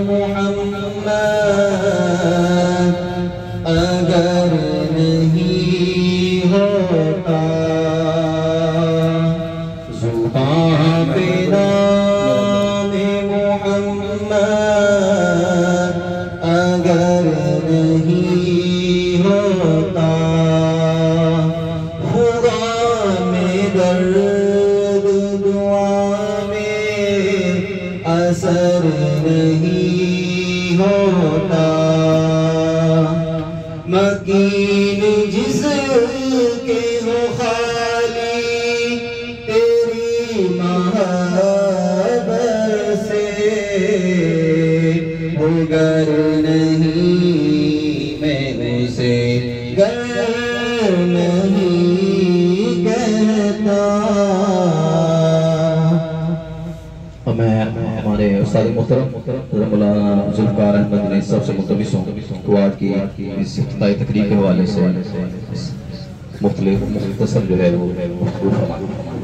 محمد اگر نہیں ہوتا زبان پہ نام محمد اگر نہیں ہوتا خدا میں درد دعا میں اثر نہیں ہوتا مکین جس کے ہو خالی تیری محبت سے گر نہیں میں اسے گر نہیں کہتا. میں ہمارے استاد محترم مولانا ذوالفقار احمد نے سب سے ملتمس ہوں تو آج کی اس افتتاحی تقریب کے حوالے سے مختلف مختصر جو ہے وہ فرمائیں.